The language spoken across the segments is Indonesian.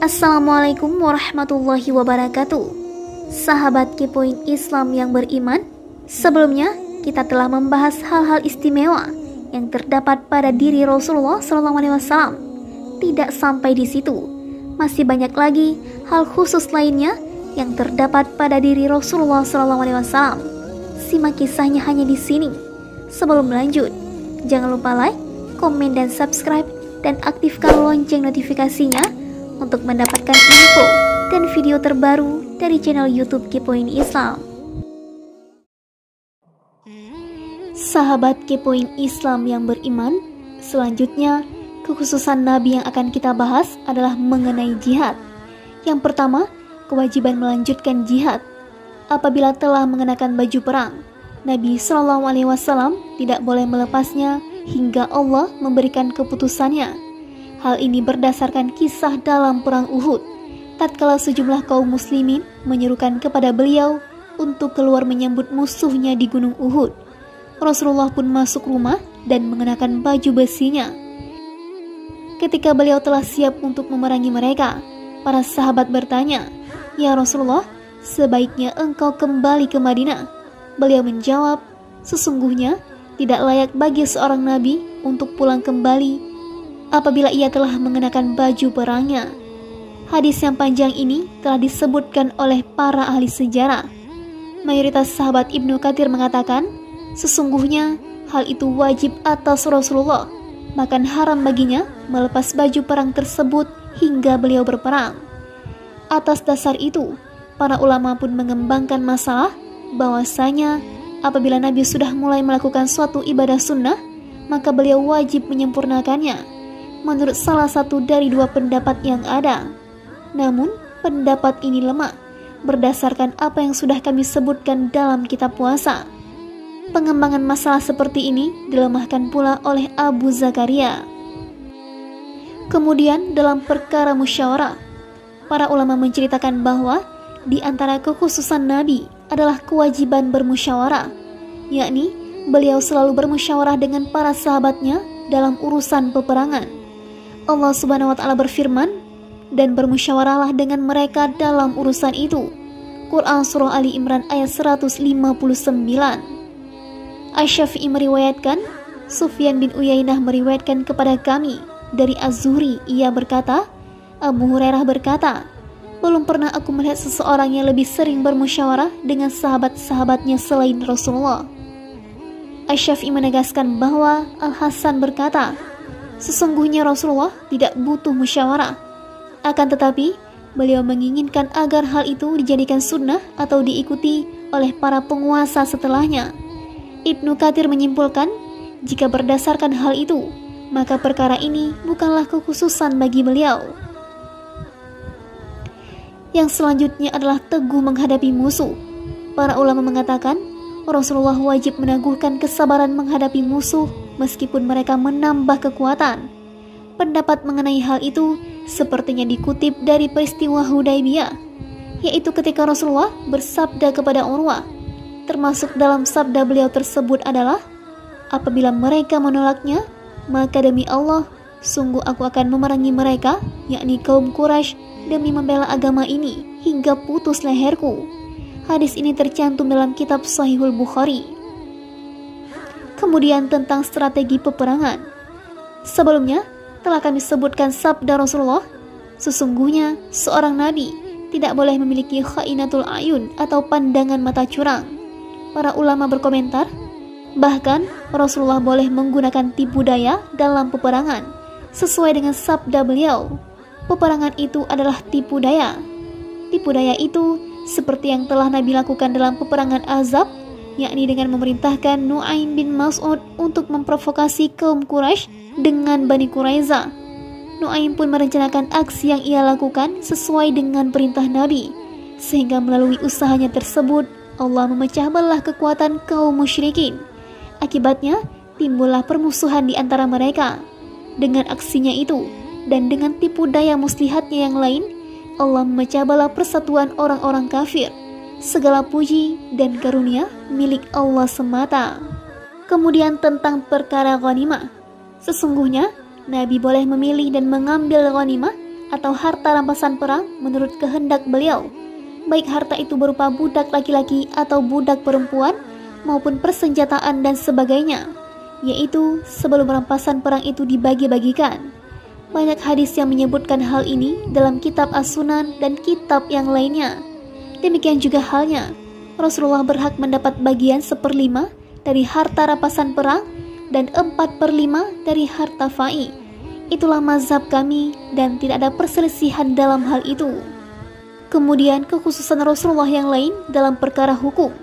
Assalamualaikum warahmatullahi wabarakatuh. Sahabat Kepoin Islam yang beriman, sebelumnya kita telah membahas hal-hal istimewa yang terdapat pada diri Rasulullah SAW. Tidak sampai di situ, masih banyak lagi hal khusus lainnya yang terdapat pada diri Rasulullah SAW. Simak kisahnya hanya di sini. Sebelum lanjut, jangan lupa like, komen, dan subscribe, dan aktifkan lonceng notifikasinya untuk mendapatkan info dan video terbaru dari channel YouTube Kepoin Islam. Sahabat Kepoin Islam yang beriman, selanjutnya kekhususan Nabi yang akan kita bahas adalah mengenai jihad. Yang pertama, kewajiban melanjutkan jihad. Apabila telah mengenakan baju perang, Nabi SAW tidak boleh melepasnya hingga Allah memberikan keputusannya. Hal ini berdasarkan kisah dalam perang Uhud, tatkala sejumlah kaum muslimin menyerukan kepada beliau untuk keluar menyambut musuhnya di gunung Uhud. Rasulullah pun masuk rumah dan mengenakan baju besinya. Ketika beliau telah siap untuk memerangi mereka, para sahabat bertanya, "Ya Rasulullah, sebaiknya engkau kembali ke Madinah." Beliau menjawab, "Sesungguhnya tidak layak bagi seorang nabi untuk pulang kembali apabila ia telah mengenakan baju perangnya." Hadis yang panjang ini telah disebutkan oleh para ahli sejarah. Mayoritas sahabat Ibnu Katsir mengatakan, sesungguhnya hal itu wajib atas Rasulullah, bahkan haram baginya melepas baju perang tersebut hingga beliau berperang. Atas dasar itu, para ulama pun mengembangkan masalah bahwasanya apabila Nabi sudah mulai melakukan suatu ibadah sunnah, maka beliau wajib menyempurnakannya, menurut salah satu dari dua pendapat yang ada. Namun, pendapat ini lemah, berdasarkan apa yang sudah kami sebutkan dalam kitab puasa. Pengembangan masalah seperti ini dilemahkan pula oleh Abu Zakaria. Kemudian, dalam perkara musyawarah, para ulama menceritakan bahwa di antara kekhususan Nabi adalah kewajiban bermusyawarah, yakni beliau selalu bermusyawarah dengan para sahabatnya dalam urusan peperangan. Allah Subhanahu wa Ta'ala berfirman, "Dan bermusyawarahlah dengan mereka dalam urusan itu." Quran Surah Ali Imran ayat 159. Asy-Syafi'i meriwayatkan, Sufyan bin Uyainah meriwayatkan kepada kami dari Az-Zuhri, ia berkata, Abu Hurairah berkata, "Belum pernah aku melihat seseorang yang lebih sering bermusyawarah dengan sahabat-sahabatnya selain Rasulullah." Asy-Syafi'i menegaskan bahwa Al-Hasan berkata, "Sesungguhnya Rasulullah tidak butuh musyawarah. Akan tetapi, beliau menginginkan agar hal itu dijadikan sunnah atau diikuti oleh para penguasa setelahnya." Ibnu Katsir menyimpulkan, jika berdasarkan hal itu, maka perkara ini bukanlah kekhususan bagi beliau. Yang selanjutnya adalah teguh menghadapi musuh. Para ulama mengatakan, Rasulullah wajib meneguhkan kesabaran menghadapi musuh meskipun mereka menambah kekuatan. Pendapat mengenai hal itu sepertinya dikutip dari peristiwa Hudaybiyah, yaitu ketika Rasulullah bersabda kepada Urwah, termasuk dalam sabda beliau tersebut adalah, "Apabila mereka menolaknya, maka demi Allah, sungguh aku akan memerangi mereka, yakni kaum Quraisy, demi membela agama ini hingga putus leherku." Hadis ini tercantum dalam kitab Sahihul Bukhari. Kemudian tentang strategi peperangan. Sebelumnya telah kami sebutkan sabda Rasulullah, "Sesungguhnya seorang nabi tidak boleh memiliki khainatul ayun atau pandangan mata curang." Para ulama berkomentar, bahkan Rasulullah boleh menggunakan tipu daya dalam peperangan, sesuai dengan sabda beliau, peperangan itu adalah tipu daya. Tipu daya itu seperti yang telah Nabi lakukan dalam peperangan Ahzab, yakni dengan memerintahkan Nu'aim bin Mas'ud untuk memprovokasi kaum Quraisy dengan Bani Quraiza. Nu'aim pun merencanakan aksi yang ia lakukan sesuai dengan perintah Nabi, sehingga melalui usahanya tersebut Allah memecah belah kekuatan kaum musyrikin. Akibatnya timbullah permusuhan di antara mereka. Dengan aksinya itu dan dengan tipu daya muslihatnya yang lain, Allah memecah belah persatuan orang-orang kafir. Segala puji dan karunia milik Allah semata. Kemudian tentang perkara ghanimah. Sesungguhnya Nabi boleh memilih dan mengambil ghanimah atau harta rampasan perang menurut kehendak beliau, baik harta itu berupa budak laki-laki atau budak perempuan maupun persenjataan dan sebagainya, yaitu sebelum rampasan perang itu dibagi-bagikan. Banyak hadis yang menyebutkan hal ini dalam kitab As-Sunan dan kitab yang lainnya. Demikian juga halnya, Rasulullah berhak mendapat bagian 1/5 dari harta rampasan perang dan 4/5 dari harta fai. Itulah mazhab kami dan tidak ada perselisihan dalam hal itu. Kemudian kekhususan Rasulullah yang lain dalam perkara hukum.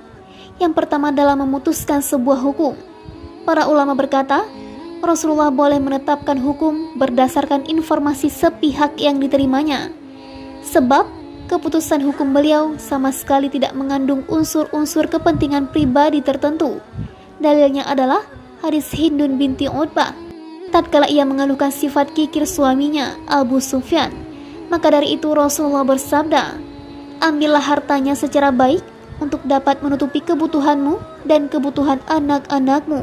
Yang pertama dalam memutuskan sebuah hukum. Para ulama berkata, Rasulullah boleh menetapkan hukum berdasarkan informasi sepihak yang diterimanya. Sebab keputusan hukum beliau sama sekali tidak mengandung unsur-unsur kepentingan pribadi tertentu. Dalilnya adalah hadis Hindun binti Utbah. Tatkala ia mengeluhkan sifat kikir suaminya, Abu Sufyan, maka dari itu Rasulullah bersabda, ambillah hartanya secara baik untuk dapat menutupi kebutuhanmu dan kebutuhan anak-anakmu.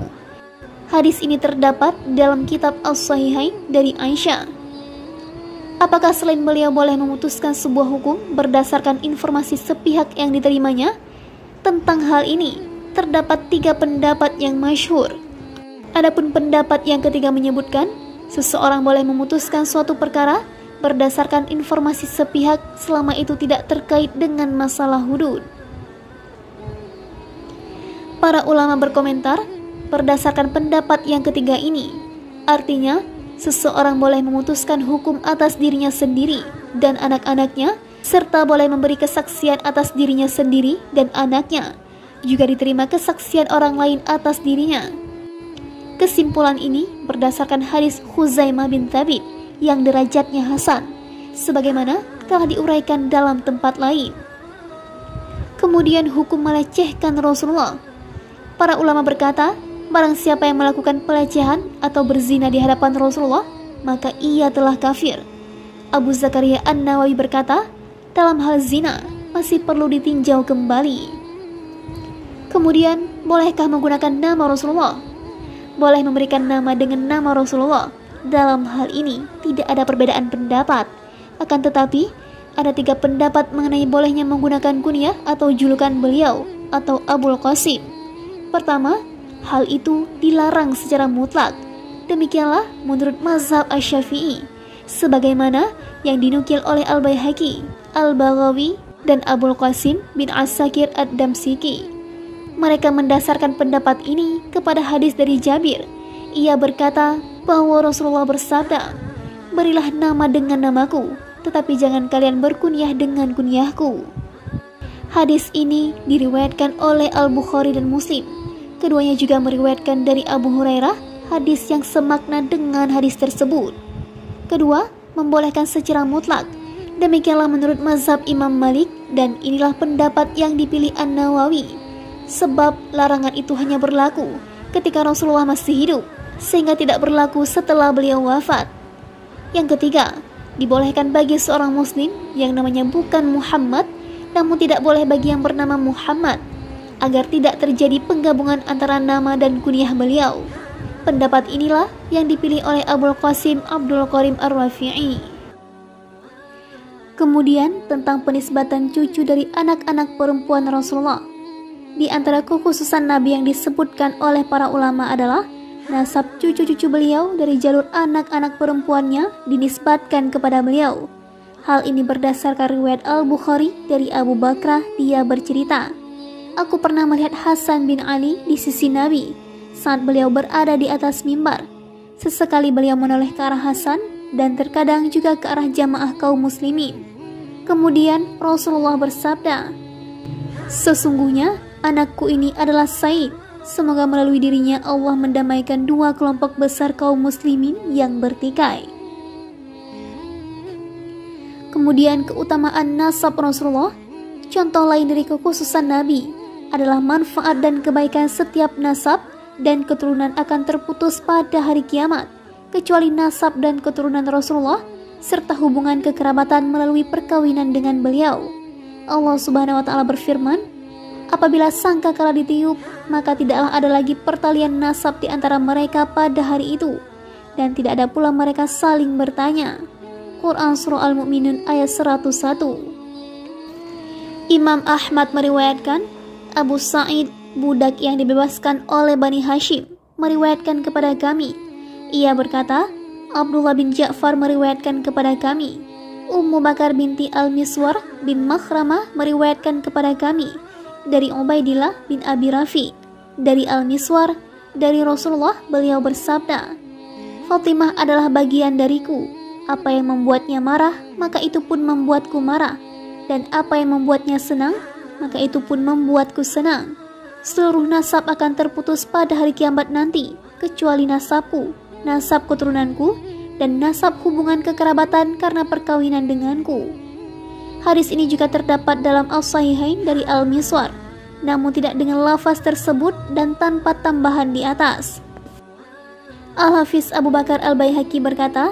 Hadis ini terdapat dalam kitab As-Sahihain dari Aisyah. Apakah selain beliau boleh memutuskan sebuah hukum berdasarkan informasi sepihak yang diterimanya? Tentang hal ini, terdapat 3 pendapat yang masyhur. Adapun pendapat yang ketiga menyebutkan, seseorang boleh memutuskan suatu perkara berdasarkan informasi sepihak selama itu tidak terkait dengan masalah hudud. Para ulama berkomentar, berdasarkan pendapat yang ketiga ini, artinya seseorang boleh memutuskan hukum atas dirinya sendiri dan anak-anaknya, serta boleh memberi kesaksian atas dirinya sendiri dan anaknya, juga diterima kesaksian orang lain atas dirinya. Kesimpulan ini berdasarkan hadis Khuzaimah bin Thabit yang derajatnya hasan, sebagaimana telah diuraikan dalam tempat lain. Kemudian hukum melecehkan Rasulullah. Para ulama berkata, barang siapa yang melakukan pelecehan atau berzina di hadapan Rasulullah, maka ia telah kafir. Abu Zakaria An-Nawawi berkata, dalam hal zina masih perlu ditinjau kembali. Kemudian, bolehkah menggunakan nama Rasulullah? Boleh memberikan nama dengan nama Rasulullah. Dalam hal ini tidak ada perbedaan pendapat. Akan tetapi, ada 3 pendapat mengenai bolehnya menggunakan kunyah atau julukan beliau atau Abul Qasim. Pertama, hal itu dilarang secara mutlak. Demikianlah menurut mazhab Asy-Syafi'i, sebagaimana yang dinukil oleh Al-Baihaqi, Al-Baghawi, dan Abul Qasim bin As-Sakir Ad-Damsiki. Mereka mendasarkan pendapat ini kepada hadis dari Jabir. Ia berkata bahwa Rasulullah bersabda, berilah nama dengan namaku, tetapi jangan kalian berkunyah dengan kunyahku. Hadis ini diriwayatkan oleh Al-Bukhari dan Muslim. Keduanya juga meriwayatkan dari Abu Hurairah hadis yang semakna dengan hadis tersebut. Kedua, membolehkan secara mutlak. Demikianlah menurut mazhab Imam Malik, dan inilah pendapat yang dipilih An-Nawawi. Sebab larangan itu hanya berlaku ketika Rasulullah masih hidup, sehingga tidak berlaku setelah beliau wafat. Yang ketiga, dibolehkan bagi seorang muslim yang namanya bukan Muhammad, namun tidak boleh bagi yang bernama Muhammad, agar tidak terjadi penggabungan antara nama dan kunyah beliau. Pendapat inilah yang dipilih oleh Abul Qasim Abdul Qarim Ar-Rafi'i. Kemudian tentang penisbatan cucu dari anak-anak perempuan Rasulullah. Di antara kekhususan Nabi yang disebutkan oleh para ulama adalah nasab cucu-cucu beliau dari jalur anak-anak perempuannya dinisbatkan kepada beliau. Hal ini berdasarkan riwayat Al-Bukhari dari Abu Bakrah. Dia bercerita, aku pernah melihat Hasan bin Ali di sisi Nabi saat beliau berada di atas mimbar. Sesekali beliau menoleh ke arah Hasan dan terkadang juga ke arah jamaah kaum muslimin. Kemudian Rasulullah bersabda, sesungguhnya anakku ini adalah Said. Semoga melalui dirinya Allah mendamaikan 2 kelompok besar kaum muslimin yang bertikai. Kemudian keutamaan nasab Rasulullah. Contoh lain dari kekhususan Nabi adalah manfaat dan kebaikan setiap nasab dan keturunan akan terputus pada hari kiamat, kecuali nasab dan keturunan Rasulullah serta hubungan kekerabatan melalui perkawinan dengan beliau. Allah Subhanahu wa taala berfirman, apabila sangkakala ditiup, maka tidaklah ada lagi pertalian nasab di antara mereka pada hari itu, dan tidak ada pula mereka saling bertanya. Quran Surah Al-Mu'minun ayat 101. Imam Ahmad meriwayatkan, Abu Sa'id, budak yang dibebaskan oleh Bani Hashim, meriwayatkan kepada kami. Ia berkata, Abdullah bin Ja'far meriwayatkan kepada kami. Ummu Bakar binti Al-Miswar bin Makhramah meriwayatkan kepada kami dari Ubaidillah bin Abi Rafi, dari Al-Miswar, dari Rasulullah, beliau bersabda, Fatimah adalah bagian dariku. Apa yang membuatnya marah, maka itu pun membuatku marah. Dan apa yang membuatnya senang, maka itu pun membuatku senang. Seluruh nasab akan terputus pada hari kiamat nanti, kecuali nasabku, nasab keturunanku, dan nasab hubungan kekerabatan karena perkawinan denganku. Hadis ini juga terdapat dalam Al-Sahihain dari Al-Miswar, namun tidak dengan lafaz tersebut dan tanpa tambahan di atas. Al-Hafiz Abu Bakar Al-Baihaqi berkata,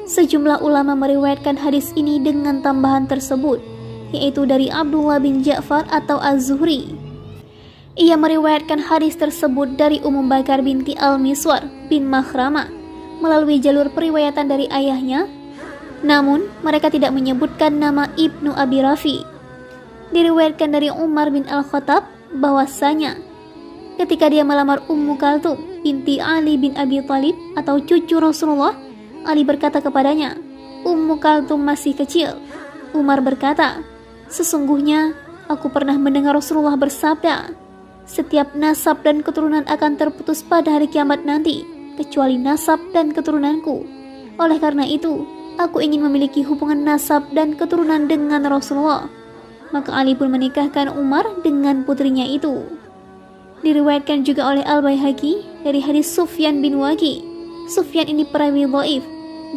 sejumlah ulama meriwayatkan hadis ini dengan tambahan tersebut, yaitu dari Abdullah bin Ja'far atau Az-Zuhri. Ia meriwayatkan hadis tersebut dari Ummu Bakar binti Al-Miswar bin Makhramah melalui jalur periwayatan dari ayahnya, namun mereka tidak menyebutkan nama Ibnu Abi Rafi. Diriwayatkan dari Umar bin Al-Khattab bahwasanya ketika dia melamar Ummu Kalthum binti Ali bin Abi Thalib atau cucu Rasulullah, Ali berkata kepadanya, Ummu Kalthum masih kecil. Umar berkata, sesungguhnya aku pernah mendengar Rasulullah bersabda, setiap nasab dan keturunan akan terputus pada hari kiamat nanti, kecuali nasab dan keturunanku. Oleh karena itu, aku ingin memiliki hubungan nasab dan keturunan dengan Rasulullah. Maka Ali pun menikahkan Umar dengan putrinya itu. Diriwayatkan juga oleh Al-Baihaqi dari hadis Sufyan bin Waqi. Sufyan ini perawi dhaif,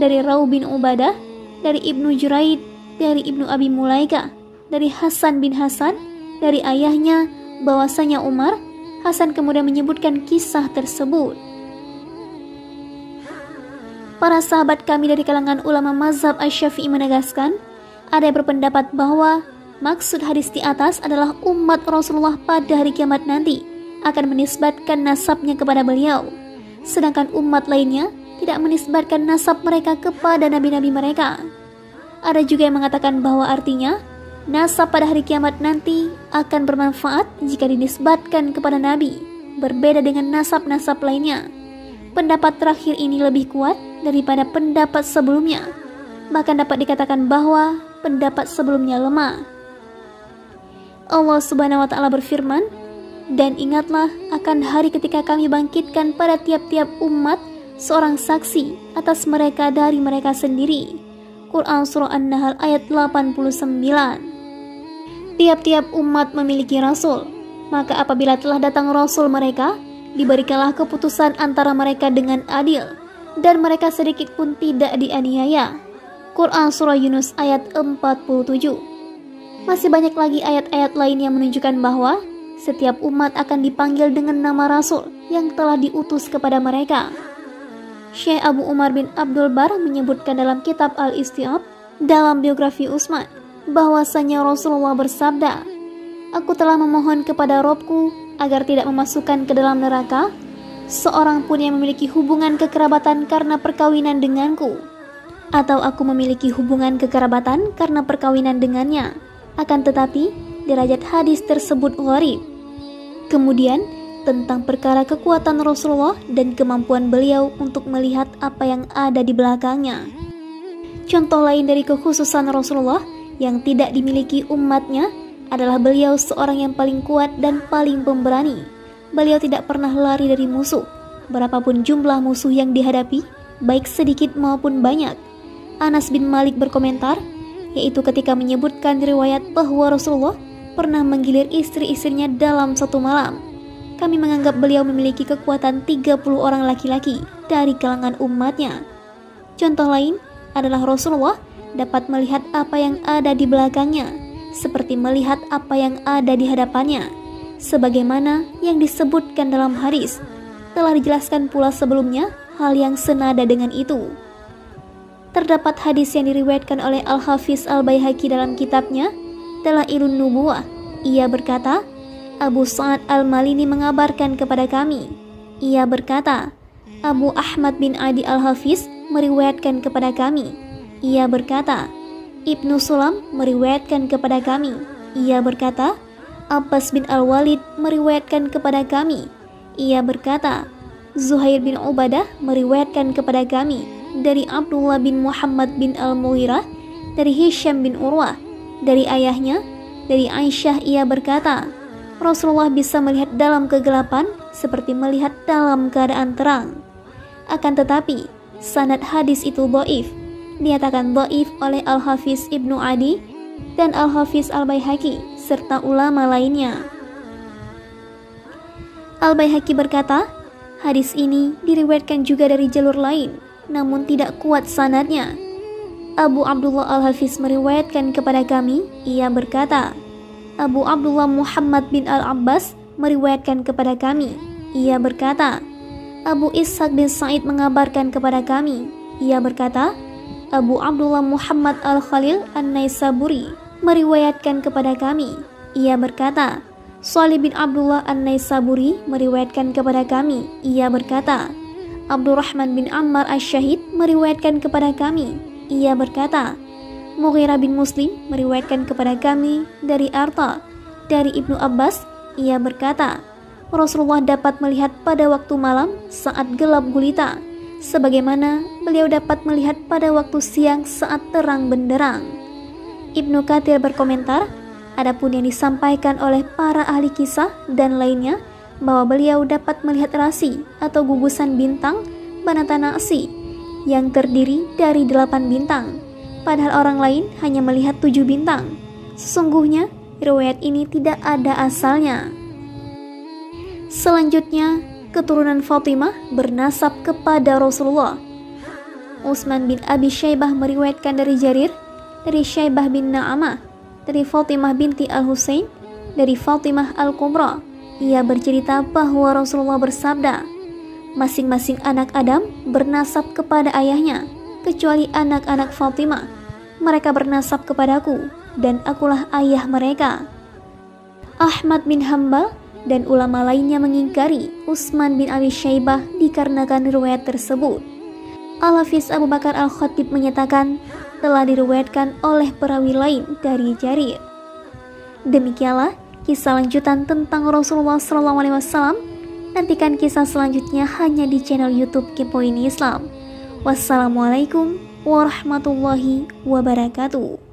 dari Raw bin Ubadah, dari Ibnu Juraid, dari Ibnu Abi Mulaika, dari Hasan bin Hasan, dari ayahnya, bahwasanya Umar. Hasan kemudian menyebutkan kisah tersebut. Para sahabat kami dari kalangan ulama mazhab Asy-Syafi'i menegaskan, ada yang berpendapat bahwa maksud hadis di atas adalah umat Rasulullah pada hari kiamat nanti akan menisbatkan nasabnya kepada beliau, sedangkan umat lainnya tidak menisbatkan nasab mereka kepada nabi-nabi mereka. Ada juga yang mengatakan bahwa artinya nasab pada hari kiamat nanti akan bermanfaat jika dinisbatkan kepada nabi, berbeda dengan nasab-nasab lainnya. Pendapat terakhir ini lebih kuat daripada pendapat sebelumnya. Bahkan dapat dikatakan bahwa pendapat sebelumnya lemah. Allah Subhanahu wa Ta'ala berfirman, dan ingatlah akan hari ketika kami bangkitkan pada tiap-tiap umat seorang saksi atas mereka dari mereka sendiri. Quran Surah An-Nahl ayat 89. Tiap-tiap umat memiliki rasul, maka apabila telah datang rasul mereka, diberikanlah keputusan antara mereka dengan adil, dan mereka sedikit pun tidak dianiaya. Quran Surah Yunus ayat 47. Masih banyak lagi ayat-ayat lain yang menunjukkan bahwa setiap umat akan dipanggil dengan nama rasul yang telah diutus kepada mereka. Syekh Abu Umar bin Abdul Bar menyebutkan dalam kitab Al-Istiab dalam biografi Utsman bahwasanya Rasulullah bersabda, aku telah memohon kepada Robku agar tidak memasukkan ke dalam neraka seorang pun yang memiliki hubungan kekerabatan karena perkawinan denganku, atau aku memiliki hubungan kekerabatan karena perkawinan dengannya. Akan tetapi derajat hadis tersebut gharib. Kemudian tentang perkara kekuatan Rasulullah dan kemampuan beliau untuk melihat apa yang ada di belakangnya. Contoh lain dari kekhususan Rasulullah yang tidak dimiliki umatnya adalah beliau seorang yang paling kuat dan paling pemberani. Beliau tidak pernah lari dari musuh, berapapun jumlah musuh yang dihadapi, baik sedikit maupun banyak. Anas bin Malik berkomentar, yaitu ketika menyebutkan riwayat bahwa Rasulullah pernah menggilir istri-istrinya dalam satu malam. Kami menganggap beliau memiliki kekuatan 30 orang laki-laki dari kalangan umatnya. Contoh lain adalah Rasulullah dapat melihat apa yang ada di belakangnya, seperti melihat apa yang ada di hadapannya, sebagaimana yang disebutkan dalam hadis. Telah dijelaskan pula sebelumnya hal yang senada dengan itu. Terdapat hadis yang diriwayatkan oleh Al-Hafiz Al-Baihaqi dalam kitabnya Dalailun Nubuwah. Ia berkata, Abu Sa'ad Al-Malini mengabarkan kepada kami. Ia berkata, Abu Ahmad bin Adi Al-Hafiz meriwayatkan kepada kami. Ia berkata, Ibnu Sulam meriwayatkan kepada kami. Ia berkata, Abbas bin Al-Walid meriwayatkan kepada kami. Ia berkata, Zuhair bin Ubadah meriwayatkan kepada kami dari Abdullah bin Muhammad bin Al-Mughirah, dari Hisham bin Urwah, dari ayahnya, dari Aisyah. Ia berkata, Rasulullah bisa melihat dalam kegelapan seperti melihat dalam keadaan terang. Akan tetapi, sanad hadis itu dhaif, dinyatakan dhaif oleh Al-Hafiz Ibnu Adi dan Al-Hafiz Al-Baihaqi serta ulama lainnya. Al-Baihaqi berkata, hadis ini diriwayatkan juga dari jalur lain, namun tidak kuat sanadnya. Abu Abdullah Al-Hafiz meriwayatkan kepada kami. Ia berkata, Abu Abdullah Muhammad bin Al-Abbas meriwayatkan kepada kami. Ia berkata, Abu Ishaq bin Sa'id mengabarkan kepada kami. Ia berkata, Abu Abdullah Muhammad Al-Khalil An-Naisaburi meriwayatkan kepada kami. Ia berkata, Shalih bin Abdullah An-Naisaburi meriwayatkan kepada kami. Ia berkata, Abdurrahman bin Ammar Asy-Syahid meriwayatkan kepada kami. Ia berkata, Mughirah bin Muslim meriwayatkan kepada kami dari Arta, dari Ibnu Abbas. Ia berkata, Rasulullah dapat melihat pada waktu malam saat gelap gulita, sebagaimana beliau dapat melihat pada waktu siang saat terang benderang. Ibnu Katsir berkomentar, adapun yang disampaikan oleh para ahli kisah dan lainnya, bahwa beliau dapat melihat rasi atau gugusan bintang Banatanasi yang terdiri dari 8 bintang, padahal orang lain hanya melihat 7 bintang. Sesungguhnya, riwayat ini tidak ada asalnya. Selanjutnya, keturunan Fatimah bernasab kepada Rasulullah. Utsman bin Abi Syaibah meriwayatkan dari Jarir, dari Syaibah bin Na'amah, dari Fatimah binti Al-Husain, dari Fatimah Al-Kubra. Ia bercerita bahwa Rasulullah bersabda, masing-masing anak Adam bernasab kepada ayahnya, kecuali anak-anak Fatimah. Mereka bernasab kepadaku, dan akulah ayah mereka. Ahmad bin Hambal dan ulama lainnya mengingkari Utsman bin Abi Syaibah dikarenakan riwayat tersebut. Al-Hafiz Abu Bakar Al-Khatib menyatakan telah diriwayatkan oleh perawi lain dari Jarir. Demikianlah kisah lanjutan tentang Rasulullah SAW. Nantikan kisah selanjutnya hanya di channel YouTube Kepoin Islam. Wassalamualaikum warahmatullahi wabarakatuh.